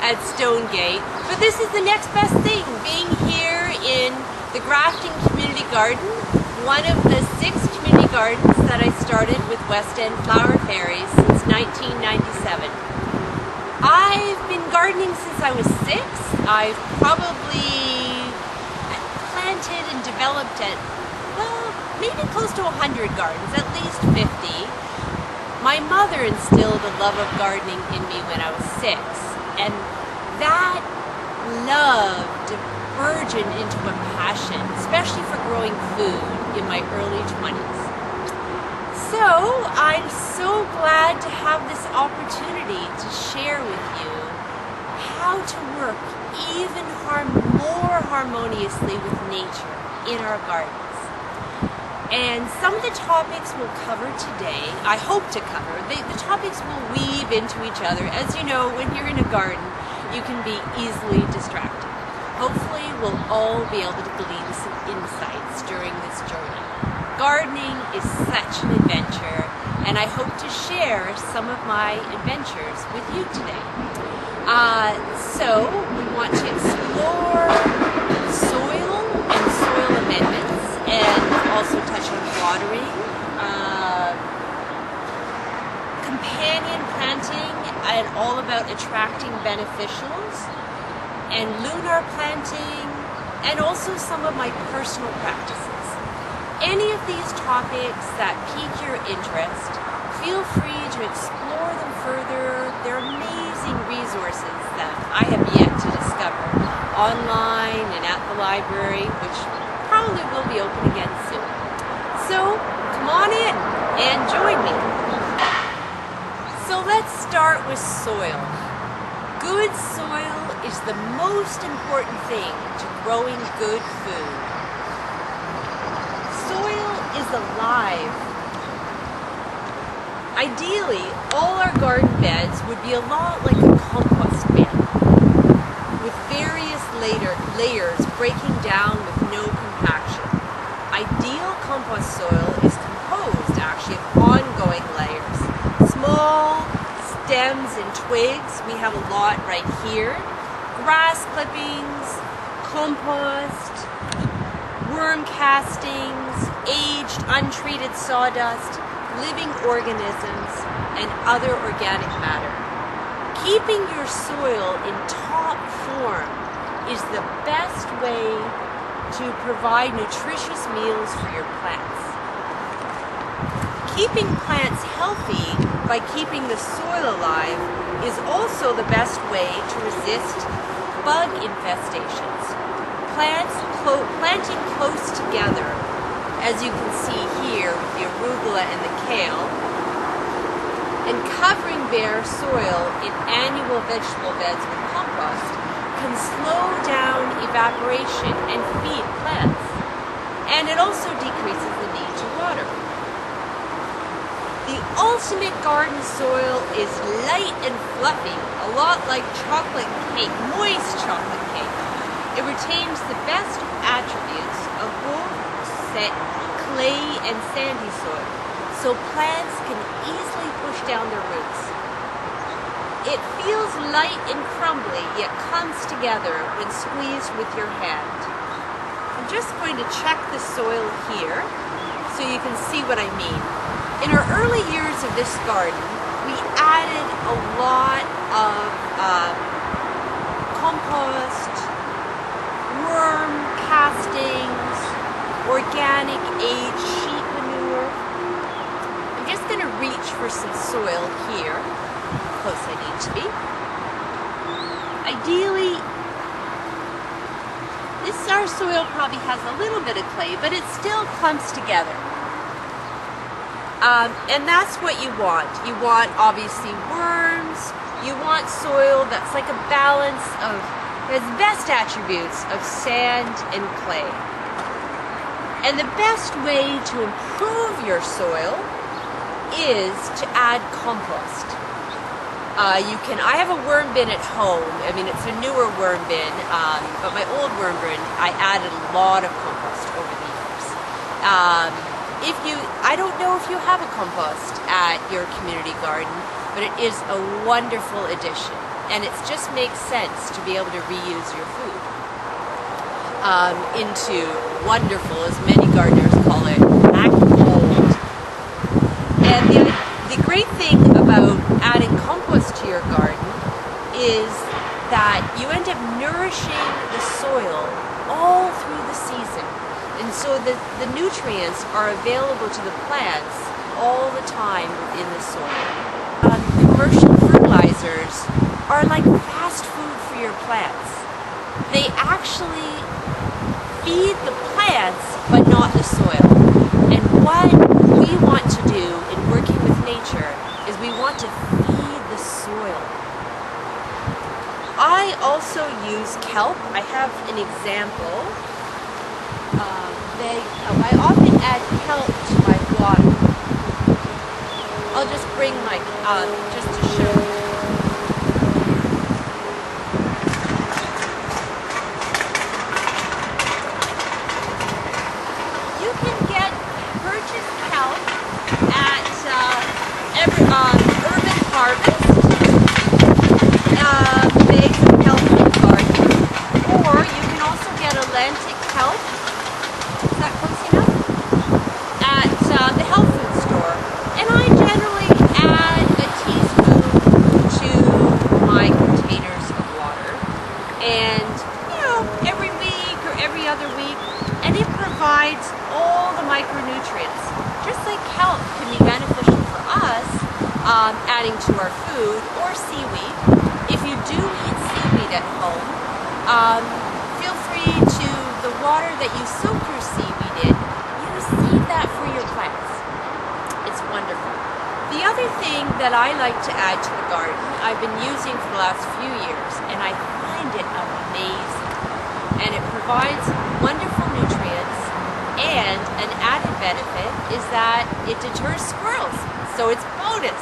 at Stonegate, but this is the next best thing, being here in the Grafting Community Garden, one of the 6 community gardens that I started with West End Flower Fairies since 1997. I've been gardening since I was 6. I've probably planted and developed at, well, maybe close to 100 gardens, at least 50. My mother instilled a love of gardening in me when I was 6, and that love burgeoned into a passion, especially for growing food in my early 20s. So I'm so glad to have this opportunity to share with you how to work even more harmoniously with nature in our gardens. And some of the topics we'll cover today, I hope to cover, the topics will weave into each other. As you know, when you're in a garden, you can be easily distracted. Hopefully, we'll all be able to glean some insights during this journey. Gardening is such an adventure, and I hope to share some of my adventures with you today. So, we want to explore soil and soil amendments, and also touch on watering, companion planting, and all about attracting beneficials, and lunar planting, and also some of my personal practices. Any of these topics that pique your interest, feel free to explore them further. They're amazing resources that I have yet to discover online and at the library, which probably will be open again soon. So come on in and join me. So let's start with soil. Good soil is the most important thing to growing good food. Soil is alive. Ideally, all our garden beds would be a lot like a compost bin, with various layers breaking down with no compaction. Ideal compost soil is composed actually of ongoing layers. Small stems and twigs, we have a lot right here. Grass clippings, compost, worm castings, aged untreated sawdust, living organisms, and other organic matter. Keeping your soil in top form is the best way to provide nutritious meals for your plants. Keeping plants healthy by keeping the soil alive is also the best way to resist bug infestations. Planting close together, as you can see here with the arugula and the kale, and covering bare soil in annual vegetable beds with compost can slow down evaporation and feed plants, and it also decreases the need to water. The ultimate garden soil is light and fluffy, a lot like chocolate cake, moist chocolate cake. It retains the best attributes of both clay and sandy soil, so plants can easily push down their roots. It feels light and crumbly, yet comes together when squeezed with your hand. I'm just going to check the soil here so you can see what I mean. In our early years of this garden, we added a lot of compost, worm castings, organic aged sheep manure. I'm just going to reach for some soil here, how close I need to be. Ideally, our soil probably has a little bit of clay, but it still clumps together. And that's what you want. You want, obviously, worms. You want soil that's like a balance of, has best attributes of sand and clay. And the best way to improve your soil is to add compost. I have a worm bin at home. I mean, it's a newer worm bin, but my old worm bin, I added a lot of compost over the years. I don't know if you have a compost at your community garden, but it is a wonderful addition. and it just makes sense to be able to reuse your food into wonderful, as many gardeners call it, black gold. And the great thing about adding compost to your garden is that you end up nourishing the soil all through the season. And so the nutrients are available to the plants all the time within the soil. Commercial fertilizers are like fast food for your plants. They actually feed the plants, but not the soil. And what we want to do in working with nature is we want to feed the soil. I also use kelp. I have an example. I often add kelp to my water. I'll just bring my, just to show you. You can purchase kelp at Urban Harvest. Bags of kelp in the garden. Or you can also get Atlantic kelp. Is that close enough? At the health food store. And I generally add a teaspoon to my containers of water. And, every week or every other week. And it provides all the micronutrients. Just like kelp can be beneficial for us, adding to our food, or seaweed. If you do eat seaweed at home, feel free to, the water that you soak your seaweed in, save that for your plants. It's wonderful. The other thing that I like to add to the garden, I've been using for the last few years, and I find it amazing. And it provides wonderful nutrients, and an added benefit is that it deters squirrels. So its bonus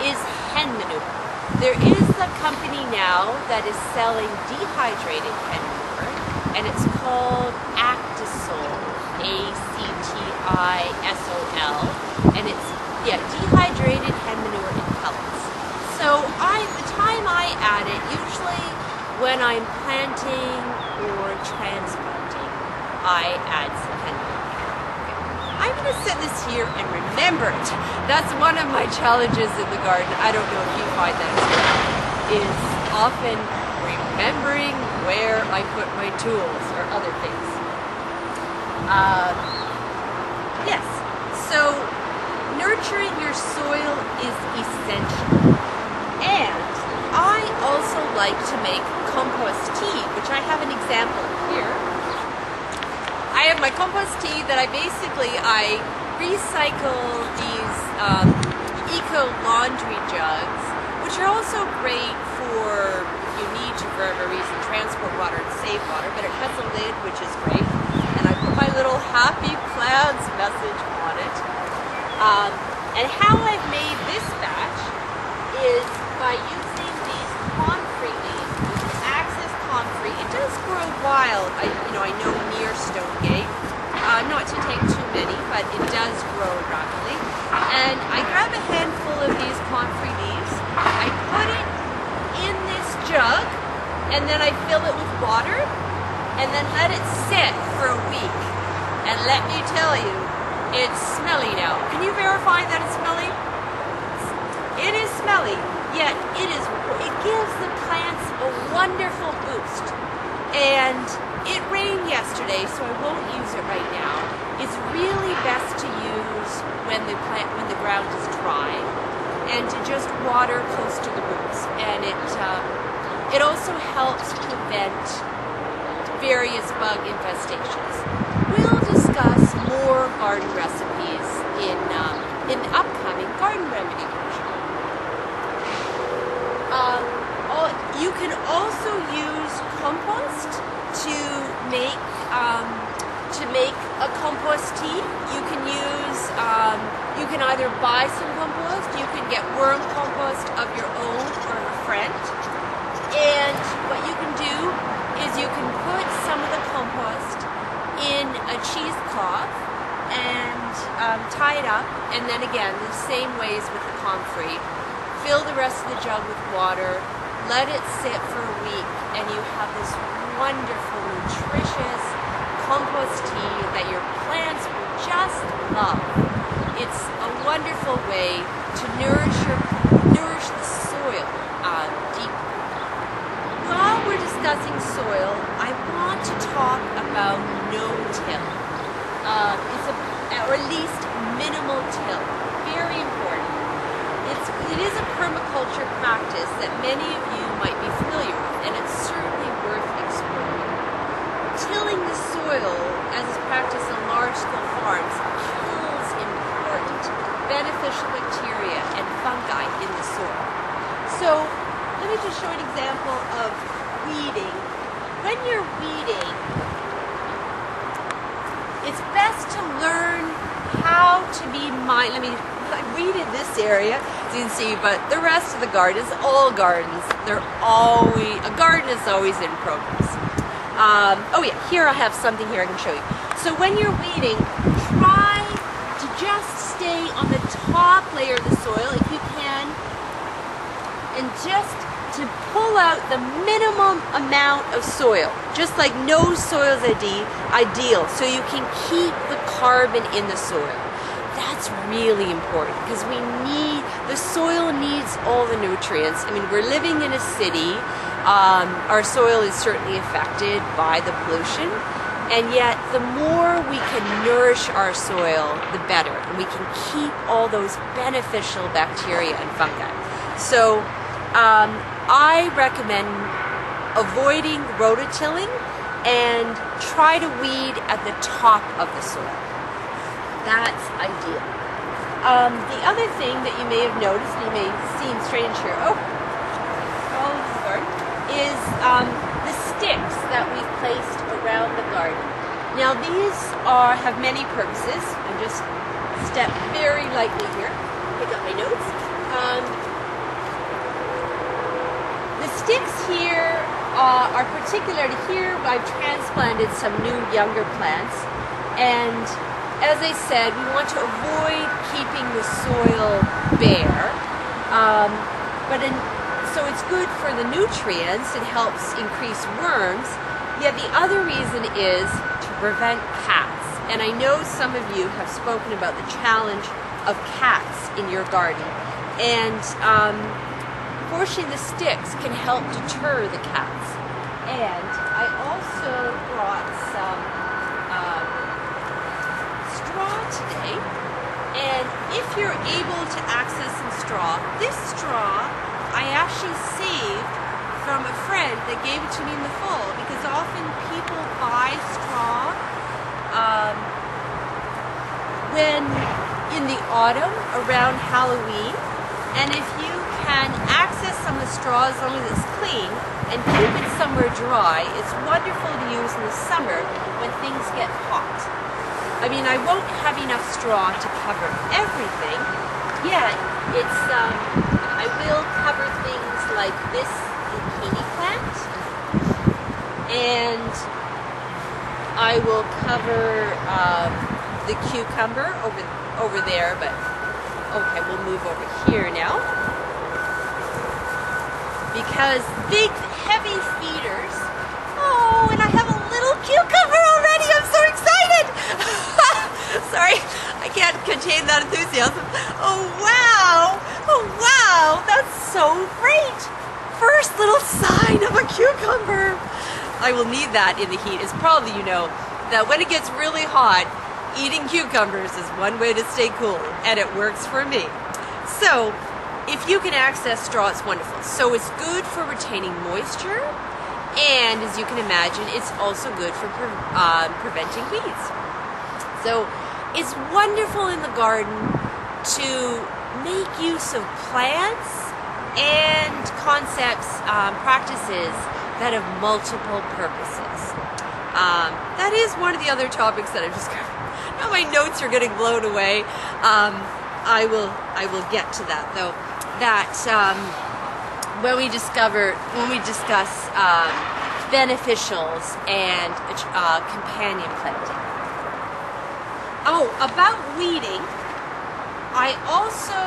is hen manure. There is a company now that is selling dehydrated hen manure, and it's called Actisol, ACTISOL, and it's dehydrated hen manure in pellets. So the time I add it, usually when I'm planting or transplanting, I add some hen manure. I'm going to set this here and remember it. That's one of my challenges in the garden. I don't know if you find that as well, is often remembering where I put my tools or other things. Yes, so nurturing your soil is essential. And I also like to make compost tea, which I have an example here. I have my compost tea that I recycle these eco laundry jugs, which are also great for if you need to, for whatever reason, transport water and save water, but it has a lid, which is great. And I put my little happy plants message on it. And how I've made this batch is by using these comfrey leaves, Axis comfrey. It does grow wild, I know near Stonegate. Not to take too many, but it does grow rapidly. And I grab a handful of these comfrey leaves, I put it in this jug, and then I fill it with water, and then let it sit for a week. And let me tell you, it's smelly now. Can you verify that it's smelly? It is smelly, yet it gives the plants a wonderful boost. And it rained yesterday, so I won't use it right now. It's really best to use when the ground is dry, and to just water close to the roots. And it also helps prevent various bug infestations. We'll discuss more garden recipes in the upcoming garden remedy workshop. You can also use compost to make a compost tea. You can either buy some compost, you can get worm compost of your own or a friend. And what you can do is you can put some of the compost in a cheesecloth and tie it up, and then again, the same ways with the comfrey, fill the rest of the jug with water, let it sit for a week, and you have this wonderful, nutritious compost tea that your plants will just love. It's a wonderful way to nourish the soil deeply. While we're discussing soil, I want to talk about no-till. Or at least minimal till. Very important. It is a permaculture practice that many of you might be familiar with, and it's certainly worth exploring. Tilling the soil, as is practiced on large-scale farms, kills important beneficial bacteria and fungi in the soil. So, let me just show an example of weeding. When you're weeding, it's best to learn how to be mindful. I weeded this area, as you can see, but the rest of the garden is all gardens. A garden is always in progress. Oh yeah, here I have something here I can show you. So when you're weeding, try to just stay on the top layer of the soil if you can, and just to pull out the minimum amount of soil, just like no soil is ideal, so you can keep the carbon in the soil. That's really important because the soil needs all the nutrients. I mean, we're living in a city. Our soil is certainly affected by the pollution, and yet the more we can nourish our soil, the better, and we can keep all those beneficial bacteria and fungi. So I recommend avoiding rototilling and try to weed at the top of the soil. That's ideal. The other thing that you may have noticed, and you may seem strange here, is the sticks that we've placed around the garden. Now these have many purposes. I just step very lightly here. Pick up my notes. The sticks here are particular to here. I've transplanted some new younger plants, and as I said, we want to avoid keeping the soil bare, so it's good for the nutrients. It helps increase worms. Yet the other reason is to prevent cats. And I know some of you have spoken about the challenge of cats in your garden, and fortunately the sticks can help deter the cats. And I also brought some today, and if you're able to access some straw, this straw I actually saved from a friend that gave it to me in the fall, because often people buy straw when in the autumn around Halloween, and if you can access some of the straw as long as it's clean and keep it somewhere dry, it's wonderful to use in the summer when things get hot. I mean, I won't have enough straw to cover everything, yet I will cover things like this zucchini plant, and I will cover the cucumber over there, but okay, we'll move over here now, because big, heavy feeders. Oh, and I have a little cucumber already. I'm so excited. Sorry, I can't contain that enthusiasm. Oh wow, that's so great. First little sign of a cucumber. I will need that in the heat. It's probably, you know, that when it gets really hot, eating cucumbers is one way to stay cool, and it works for me. So, if you can access straw, it's wonderful. So it's good for retaining moisture, and as you can imagine, it's also good for preventing weeds. So it's wonderful in the garden to make use of plants and concepts, practices that have multiple purposes. That is one of the other topics that I've discovered. Now my notes are getting blown away. I will get to that though. That when we discuss beneficials and companion planting. Oh, about weeding, I also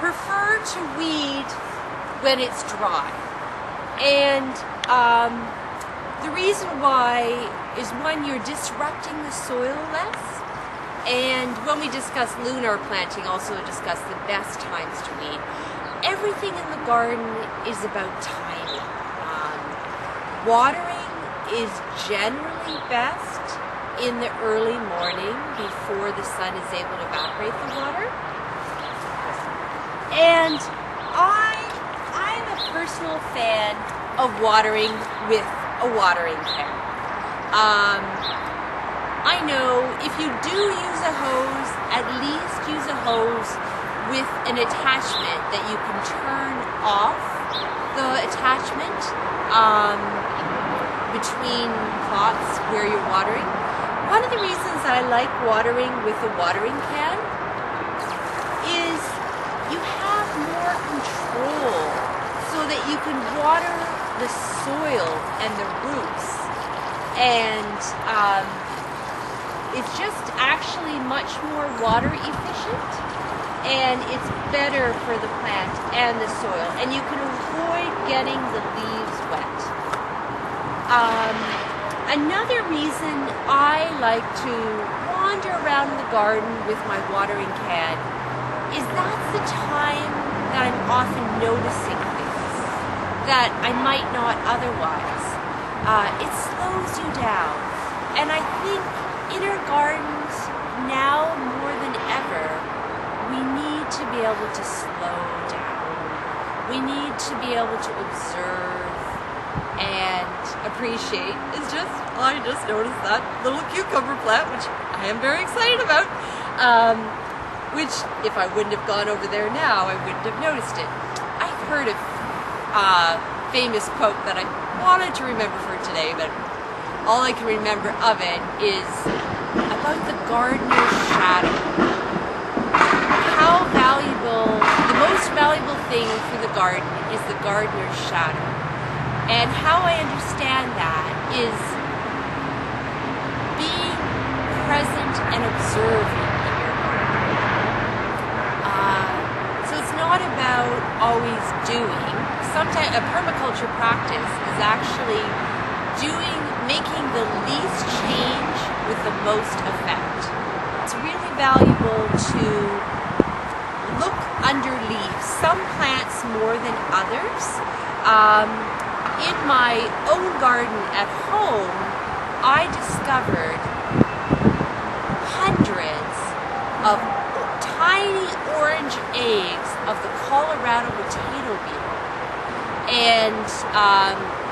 prefer to weed when it's dry. And the reason why is, one, you're disrupting the soil less. And when we discuss lunar planting, also discuss the best times to weed. Everything in the garden is about timing. Watering is generally best in the early morning before the sun is able to evaporate the water. And I'm a personal fan of watering with a watering can. I know if you do use a hose, at least use a hose with an attachment that you can turn off the attachment between plots where you're watering. One of the reasons I like watering with a watering can is you have more control so that you can water the soil and the roots, and it's just actually much more water efficient, and it's better for the plant and the soil, and you can avoid getting the leaves wet. Another reason I like to wander around the garden with my watering can is that's the time that I'm often noticing things that I might not otherwise. It slows you down, and I think in our gardens now more than ever, we need to be able to slow down. We need to be able to observe and appreciate. I just noticed that little cucumber plant, which I am very excited about, which if I wouldn't have gone over there now, I wouldn't have noticed it. I've heard a famous quote that I wanted to remember for today, but all I can remember of it is about the gardener's shadow. How valuable, the most valuable thing for the garden is the gardener's shadow. And how I understand that is being present and observing in your garden. So it's not about always doing. Sometimes a permaculture practice is actually making the least change with the most effect. It's really valuable to look under leaves. Some plants more than others. In my own garden at home, I discovered hundreds of tiny orange eggs of the Colorado potato beetle, and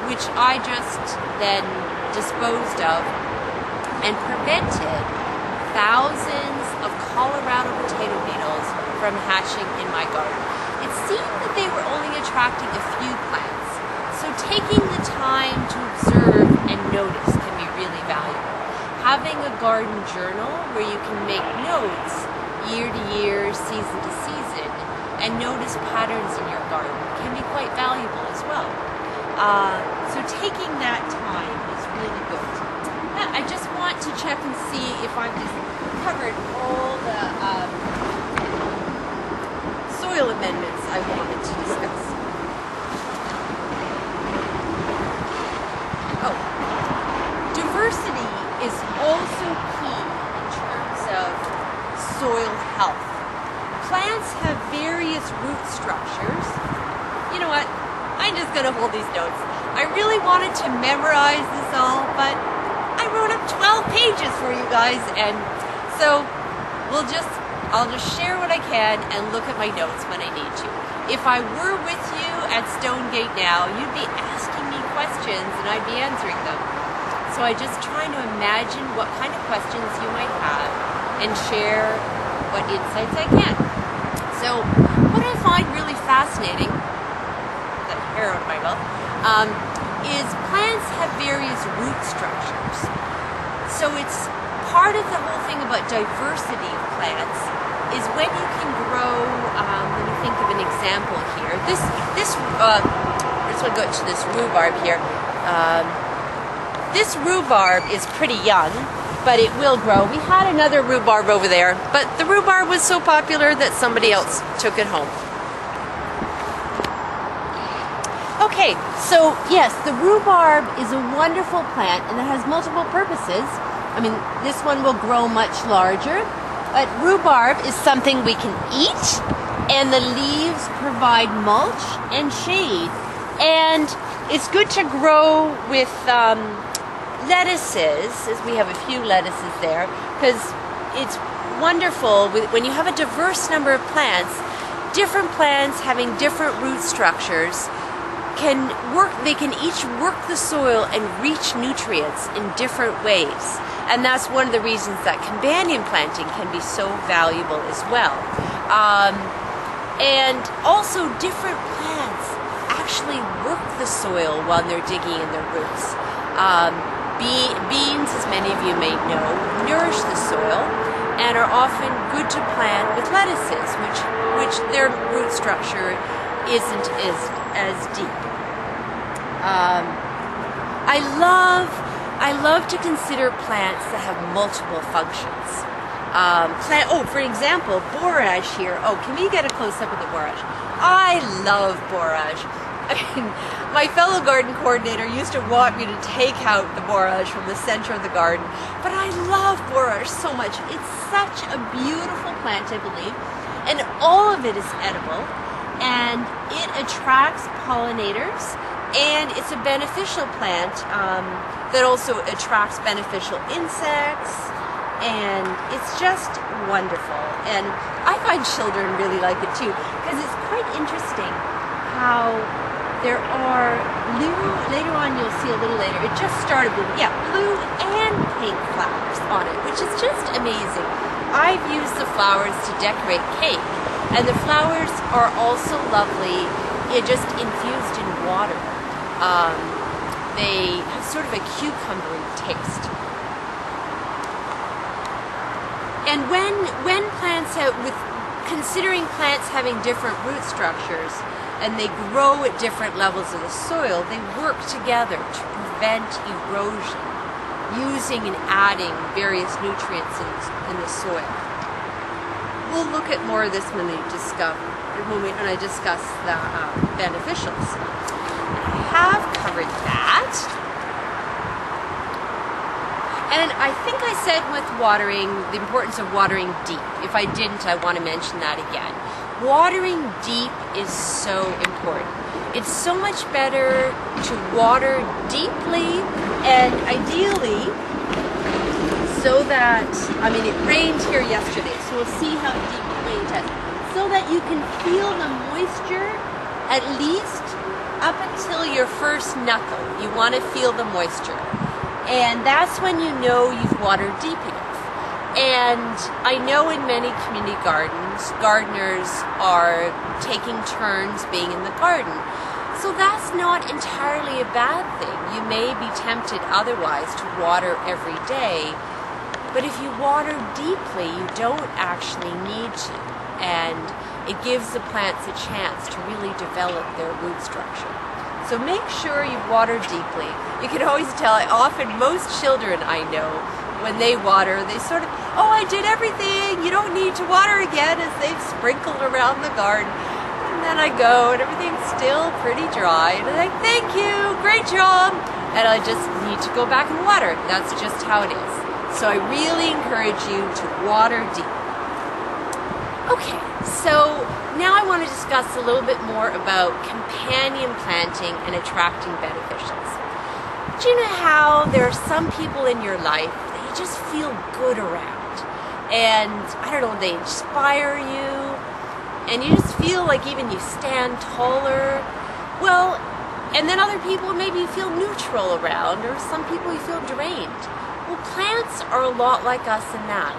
which I just then disposed of and prevented thousands of Colorado potato beetles from hatching in my garden. It seemed that they were only attracting a few plants. So taking the time to observe and notice can be really valuable. Having a garden journal where you can make notes year to year, season to season, and notice patterns in your garden can be quite valuable as well. So taking that time is really good. I just want to check and see if I've just covered all the soil amendments I wanted to discuss. Oh, diversity is also key in terms of soil health. Plants have various root structures. You know what? I'm just going to hold these notes. I really wanted to memorize this all, but I wrote up 12 pages for you guys, and so I'll just share what I can and look at my notes when I need to. If I were with you at Stonegate now, you'd be asking me questions and I'd be answering them. So I just try to imagine what kind of questions you might have and share what insights I can. So what I find really fascinating, the hair out of my mouth, is plants have various root structures. So it's part of the whole thing about diversity of plants is when you can grow, let me think of an example here. Let's go to this rhubarb here. This rhubarb is pretty young, but it will grow. We had another rhubarb over there, but the rhubarb was so popular that somebody else took it home. Okay, so yes, the rhubarb is a wonderful plant and it has multiple purposes. I mean, this one will grow much larger, but rhubarb is something we can eat, and the leaves provide mulch and shade. And it's good to grow with lettuces, as we have a few lettuces there, because it's wonderful when you have a diverse number of plants. Different plants having different root structures can work, they can each work the soil and reach nutrients in different ways. And that's one of the reasons that companion planting can be so valuable as well. And also different plants actually work the soil while they're digging in their roots. Beans, as many of you may know, nourish the soil and are often good to plant with lettuces, which their root structure isn't as deep. I love to consider plants that have multiple functions. For example, borage here. Oh, can we get a close-up of the borage? I love borage. I mean, my fellow garden coordinator used to want me to take out the borage from the center of the garden, but I love borage so much. It's such a beautiful plant, I believe, and all of it is edible, and it attracts pollinators, and it's a beneficial plant that also attracts beneficial insects, and it's just wonderful. And I find children really like it too, because it's quite interesting how there are blue, later on you'll see a little later, it just started blooming, blue and pink flowers on it, which is just amazing. I've used the flowers to decorate cake, and the flowers are also lovely, just infused in water. They have sort of a cucumbery taste. And when plants considering plants having different root structures, and they grow at different levels of the soil, they work together to prevent erosion, using and adding various nutrients in the soil. We'll look at more of this when I discuss the beneficials. I have covered that. And I think I said with watering, the importance of watering deep. If I didn't, I want to mention that again. Watering deep is so important. It's so much better to water deeply and ideally so that, it rained here yesterday, so we'll see how deep it rained at, so that you can feel the moisture at least up until your first knuckle. You want to feel the moisture. And that's when you know you've watered deep enough. And I know in many community gardens, gardeners are taking turns being in the garden. So that's not entirely a bad thing. You may be tempted otherwise to water every day, but if you water deeply, you don't actually need to. And it gives the plants a chance to really develop their root structure. So make sure you water deeply. You can always tell, most children I know, when they water, they sort of, I did everything, you don't need to water again, as they've sprinkled around the garden. And then I go, and everything's still pretty dry, and I'm like, thank you, great job. And I just need to go back and water. That's just how it is. So I really encourage you to water deep. Okay, so now I want to discuss a little bit more about companion planting and attracting beneficials. Do you know how there are some people in your life that you just feel good around? And I don't know, they inspire you, and you just feel like even you stand taller. Well, and then other people maybe you feel neutral around, or some people you feel drained. Well, plants are a lot like us in that.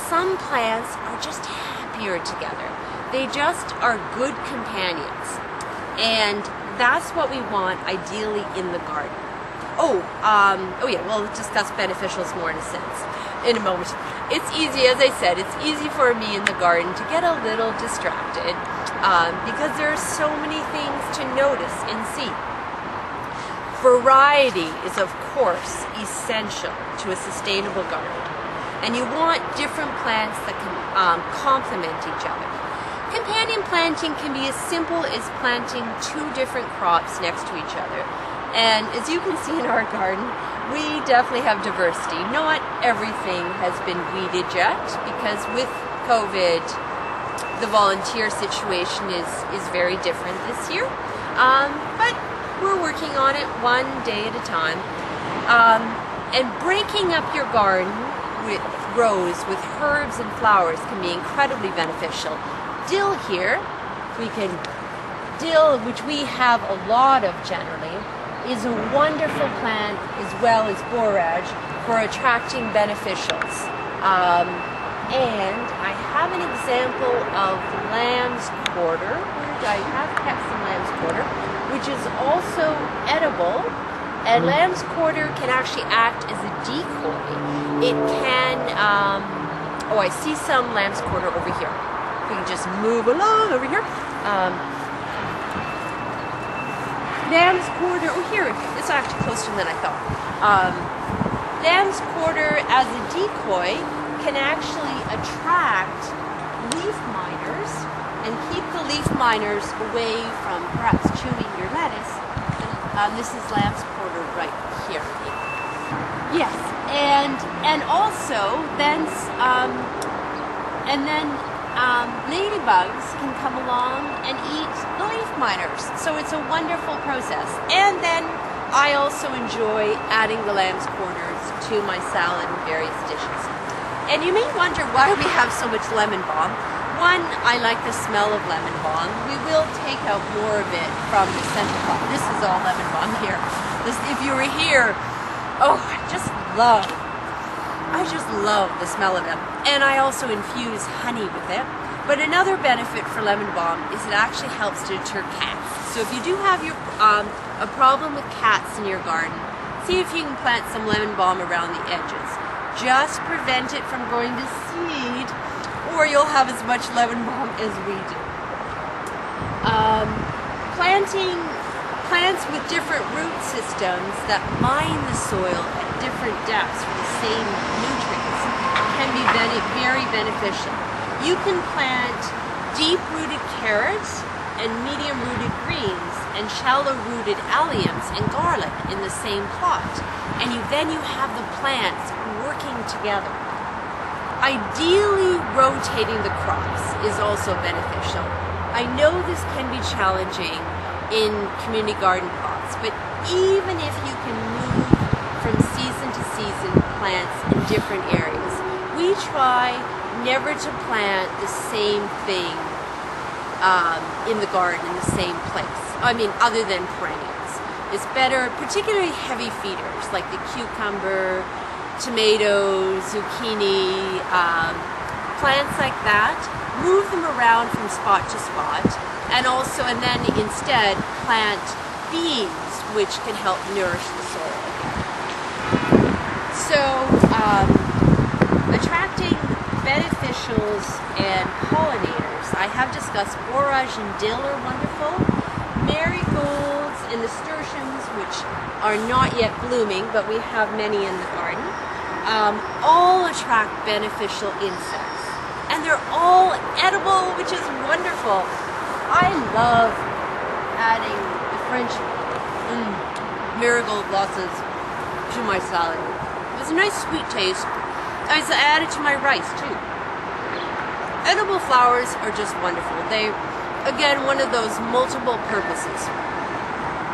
Some plants are just happier together. They just are good companions. And that's what we want ideally in the garden. We'll discuss beneficials more in a moment. It's easy, as I said, it's easy for me in the garden to get a little distracted because there are so many things to notice and see. Variety is, of course, essential to a sustainable garden. And you want different plants that can complement each other. Companion planting can be as simple as planting two different crops next to each other. And as you can see in our garden, we definitely have diversity. Not everything has been weeded yet, because with COVID, the volunteer situation is very different this year. But we're working on it one day at a time. And breaking up your garden with rows with herbs and flowers can be incredibly beneficial. Dill here, dill, which we have a lot of generally, is a wonderful plant, as well as borage, for attracting beneficials. And I have an example of lamb's quarter. I have kept some lamb's quarter, which is also edible. And lamb's quarter can actually act as a decoy. It can, oh, I see some lamb's quarter over here. We can just move along over here. Lamb's quarter, oh here, it's actually closer than I thought. Lamb's quarter as a decoy can actually attract leaf miners and keep the leaf miners away from perhaps chewing your lettuce. This is lamb's quarter right here. Yes, and also then ladybugs can come along and eat the leaf miners. So it's a wonderful process. And then I also enjoy adding the lamb's quarters to my salad and various dishes. And you may wonder why we have so much lemon balm. One, I like the smell of lemon balm. We will take out more of it from the center pot. This is all lemon balm here. If you were here, oh, I just love the smell of it. And I also infuse honey with it. But another benefit for lemon balm is it actually helps to deter cats. So if you do have a problem with cats in your garden, see if you can plant some lemon balm around the edges. Just prevent it from going to seed, or you'll have as much lemon balm as we do. Planting plants with different root systems that mine the soil at different depths for the same nutrients can be very beneficial. You can plant deep-rooted carrots and medium-rooted greens and shallow-rooted alliums and garlic in the same plot, and then you have the plants working together. Ideally, rotating the crops is also beneficial. I know this can be challenging in community garden plots, but even if you can move from season to season plants in different areas, we try never to plant the same thing in the garden in the same place. I mean, other than perennials. It's better, particularly heavy feeders like the cucumber, tomatoes, zucchini, plants like that. Move them around from spot to spot, and then instead plant beans, which can help nourish the soil. So, attracting beneficials and pollinators. I have discussed borage and dill are wonderful. Marigolds and nasturtiums, which are not yet blooming, but we have many in the garden, all attract beneficial insects. And they're all edible, which is wonderful. I love adding the French marigold blossoms to my salad. It's a nice sweet taste. I add it to my rice too. Edible flowers are just wonderful. They, again, one of those multiple purposes.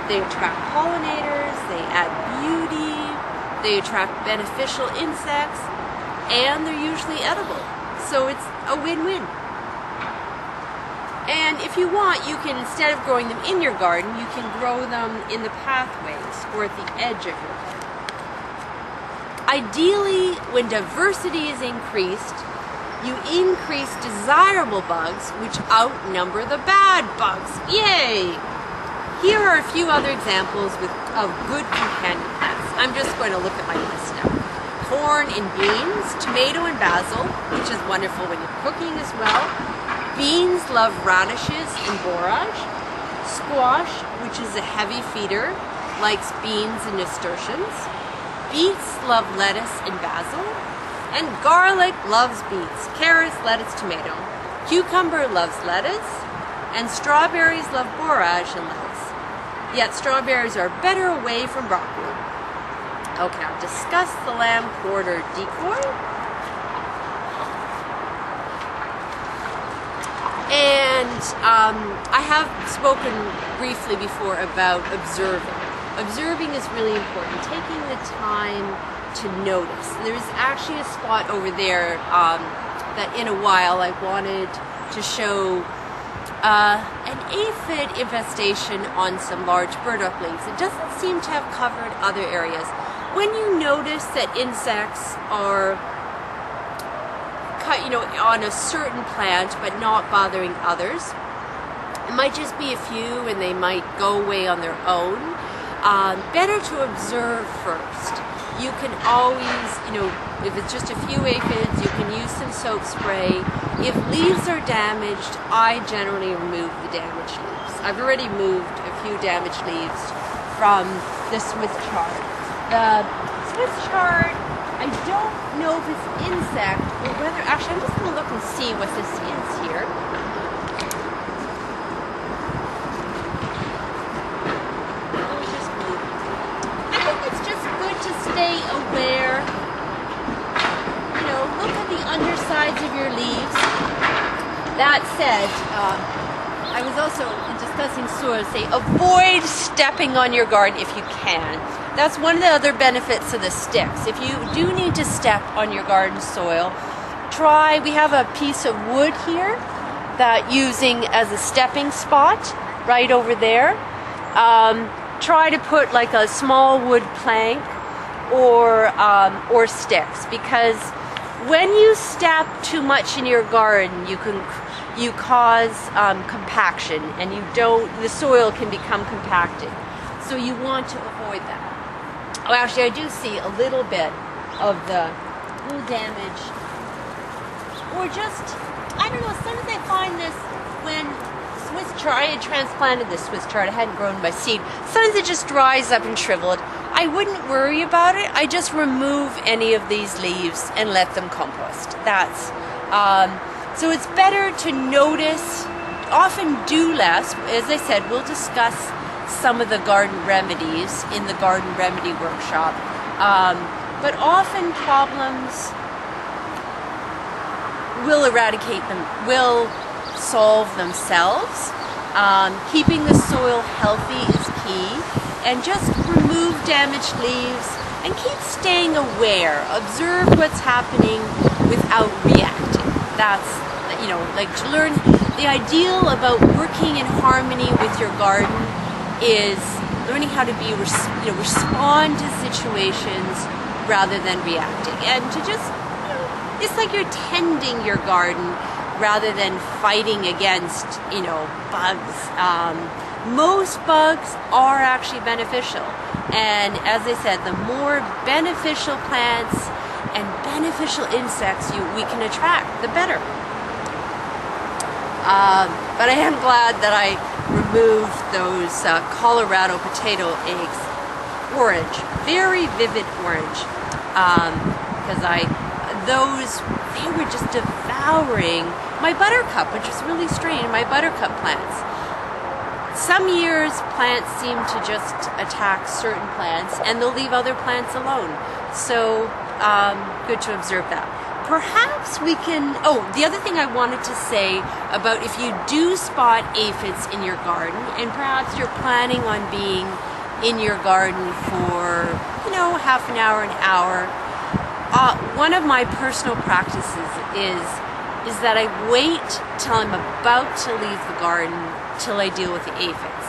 They attract pollinators, they add beauty, they attract beneficial insects, and they're usually edible. So it's a win-win. And if you want, you can, instead of growing them in your garden, you can grow them in the pathways or at the edge of your garden. Ideally, when diversity is increased, you increase desirable bugs, which outnumber the bad bugs. Yay! Here are a few other examples of good companion plants. I'm just going to look at my list now. Corn and beans, tomato and basil, which is wonderful when you're cooking as well. Beans love radishes and borage. Squash, which is a heavy feeder, likes beans and nasturtiums. Beets love lettuce and basil. And garlic loves beets, carrots, lettuce, tomato. Cucumber loves lettuce, and strawberries love borage and lettuce. Yet strawberries are better away from broccoli. Okay, I've discussed the lamb quarter decoy. And I have spoken briefly before about observing. Observing is really important, taking the time to notice. There's actually a spot over there that in a while I wanted to show an aphid infestation on some large burdock leaves. It doesn't seem to have covered other areas. When you notice that insects are on a certain plant but not bothering others, it might just be a few and they might go away on their own. Better to observe first. You can always, if it's just a few aphids, you can use some soap spray. If leaves are damaged, I generally remove the damaged leaves. I've already moved a few damaged leaves from the Swiss chard. The Swiss chard, I don't know if it's insect or whether, actually I'm just going to look and see what this is here. I think it's just good to stay aware. Look at the undersides of your leaves. That said, I was also discussing soil, say avoid stepping on your garden if you can. That's one of the other benefits of the sticks. If you do need to step on your garden soil, we have a piece of wood here that using as a stepping spot right over there. Try to put like a small wood plank or sticks, because when you step too much in your garden, you cause compaction, and the soil can become compacted. So you want to avoid that. Oh, actually, I do see a little bit of the little damage, or just, I don't know, sometimes I find this when Swiss chard, I had transplanted this Swiss chard, it hadn't grown by seed, sometimes it just dries up and shriveled. I wouldn't worry about it. I just remove any of these leaves and let them compost. So it's better to notice, often do less. As I said, we'll discuss some of the garden remedies in the garden remedy workshop. But often problems will eradicate them, will solve themselves. Keeping the soil healthy is key, and just remove damaged leaves and keep staying aware. Observe what's happening without reacting. That's, like to learn the ideal about working in harmony with your garden is learning how to be, respond to situations rather than reacting, and to just, it's like you're tending your garden rather than fighting against, bugs. Most bugs are actually beneficial, and as I said, the more beneficial plants and beneficial insects we can attract, the better. But I am glad that I removed those Colorado potato eggs, orange, very vivid orange, because they were just devouring my buttercup, which is really strange, my buttercup plants. Some years plants seem to just attack certain plants and they'll leave other plants alone. So good to observe that. Perhaps we can, the other thing I wanted to say about if you do spot aphids in your garden, and perhaps you're planning on being in your garden for, half an hour, an hour, one of my personal practices is that I wait till I'm about to leave the garden till I deal with the aphids.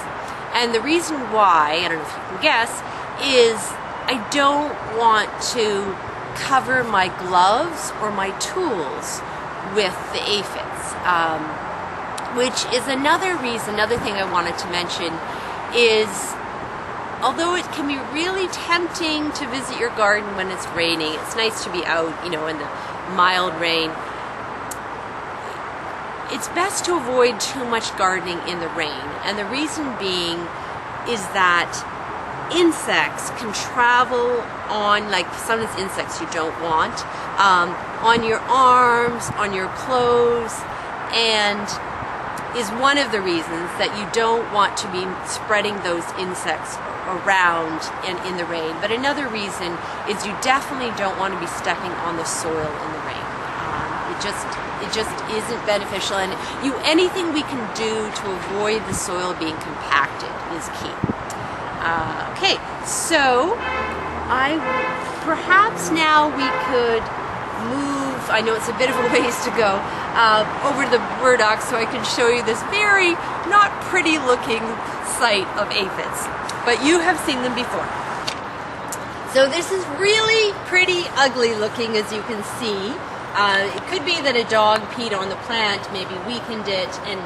And the reason why, I don't know if you can guess, is I don't want to cover my gloves or my tools with the aphids, which is another thing I wanted to mention is, although it can be really tempting to visit your garden when it's raining, it's nice to be out, in the mild rain, it's best to avoid too much gardening in the rain. And the reason being is that insects can travel on, like some of these insects you don't want, on your arms, on your clothes, and is one of the reasons that you don't want to be spreading those insects around and in the rain. But another reason is you definitely don't want to be stepping on the soil in the rain. It just isn't beneficial, and anything we can do to avoid the soil being compacted is key. Okay, so perhaps now we could move, I know it's a bit of a ways to go, over to the burdock so I can show you this very not pretty looking sight of aphids, but you have seen them before. So this is really pretty ugly looking, as you can see. It could be that a dog peed on the plant, maybe weakened it, and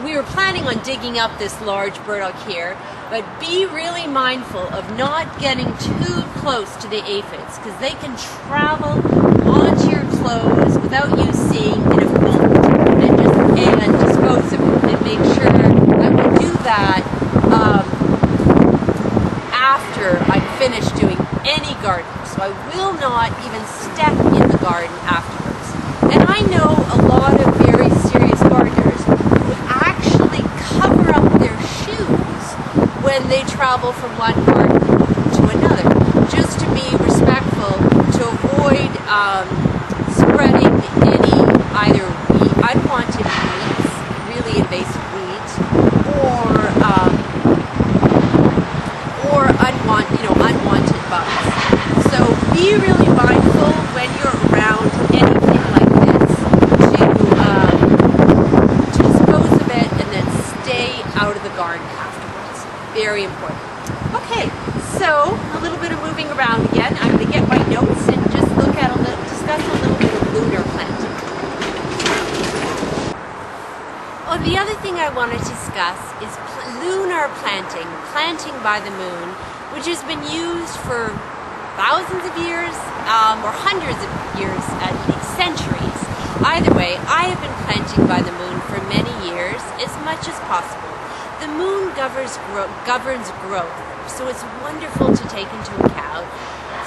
we were planning on digging up this large burdock here, but be really mindful of not getting too close to the aphids, because they can travel onto your clothes without you seeing in a fold, and dispose of it. And make sure I will do that after I'm finished doing any garden. So I will not even step in the garden afterwards. And I know a lot of very serious gardeners who actually cover up their shoes when they travel from one garden to another, just to be respectful, to avoid spreading any either unwanted weeds, really invasive weeds, or unwanted bugs. So be really mindful when you're around anything like this to dispose of it and then stay out of the garden afterwards. Very important. Okay, so a little bit of moving around again. I'm going to get my notes and just discuss a little bit of lunar planting. Oh, the other thing I want to discuss is lunar planting by the moon, which has been used for thousands of years, or hundreds of years, at least centuries. Either way, I have been planting by the moon for many years, as much as possible. The moon governs growth, so it's wonderful to take into account,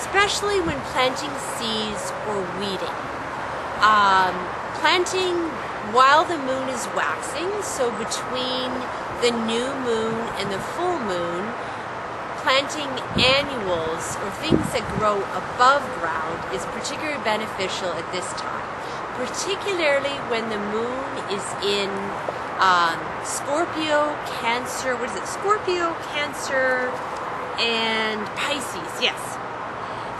especially when planting seeds or weeding. Planting while the moon is waxing, so between the new moon and the full moon, planting annuals or things that grow above ground is particularly beneficial at this time, particularly when the moon is in Scorpio, Cancer, Scorpio, Cancer, and Pisces, yes.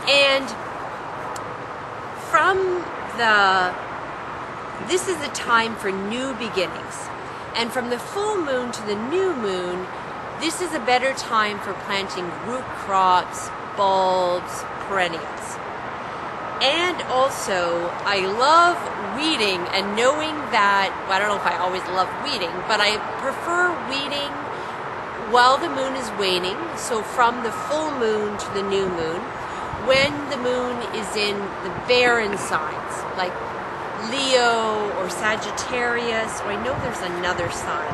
And this is a time for new beginnings. And from the full moon to the new moon, this is a better time for planting root crops, bulbs, perennials. And also, I love weeding and knowing that, well, I don't know if I always love weeding, but I prefer weeding while the moon is waning, so from the full moon to the new moon, when the moon is in the barren signs, like Leo or Sagittarius, or I know there's another sign.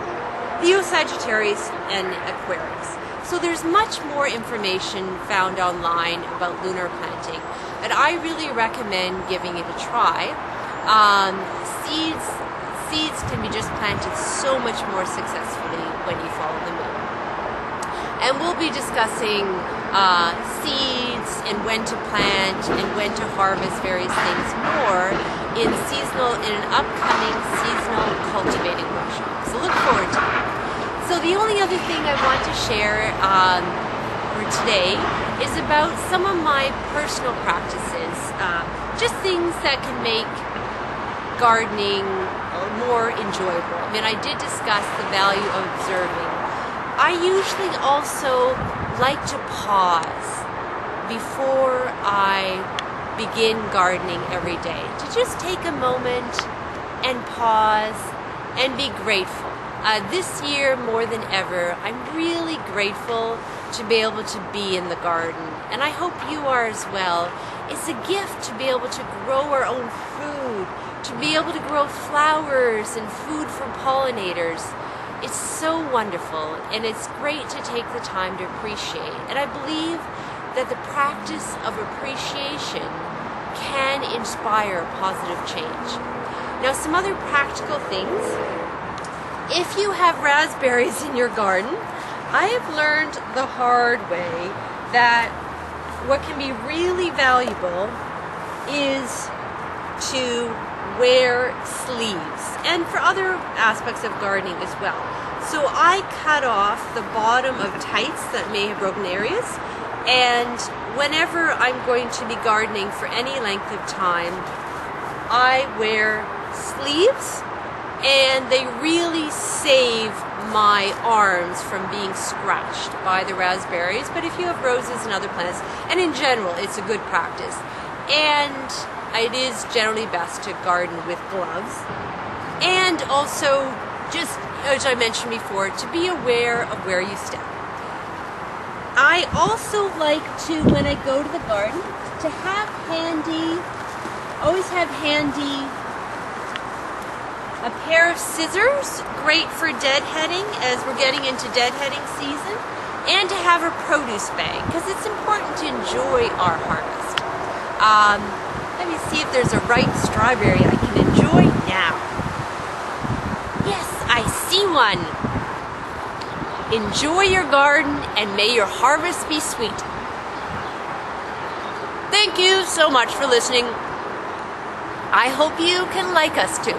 Leo, Sagittarius, and Aquarius. So there's much more information found online about lunar planting, and I really recommend giving it a try. Seeds can be just planted so much more successfully when you follow the moon. And we'll be discussing seeds and when to plant and when to harvest various things more in an upcoming seasonal cultivating workshop. So look forward to it. So the only other thing I want to share for today is about some of my personal practices, just things that can make gardening more enjoyable. I mean, I did discuss the value of observing. I usually also like to pause before I begin gardening every day, to just take a moment and pause and be grateful. This year, more than ever, I'm really grateful to be able to be in the garden, and I hope you are as well. It's a gift to be able to grow our own food, to be able to grow flowers and food from pollinators. It's so wonderful, and it's great to take the time to appreciate. And I believe that the practice of appreciation can inspire positive change. Now, some other practical things. If you have raspberries in your garden, I have learned the hard way that what can be really valuable is to wear sleeves, and for other aspects of gardening as well. So I cut off the bottom of tights that may have broken areas, and whenever I'm going to be gardening for any length of time, I wear sleeves, and they really save my arms from being scratched by the raspberries. But if you have roses and other plants, and in general, it's a good practice. And it is generally best to garden with gloves. And also, just as I mentioned before, to be aware of where you step. I also like to, when I go to the garden, to always have handy a pair of scissors, great for deadheading as we're getting into deadheading season, and to have a produce bag, because it's important to enjoy our harvest. Let me see if there's a ripe strawberry I can enjoy now. Yes, I see one. Enjoy your garden, and may your harvest be sweet. Thank you so much for listening. I hope you can like us too.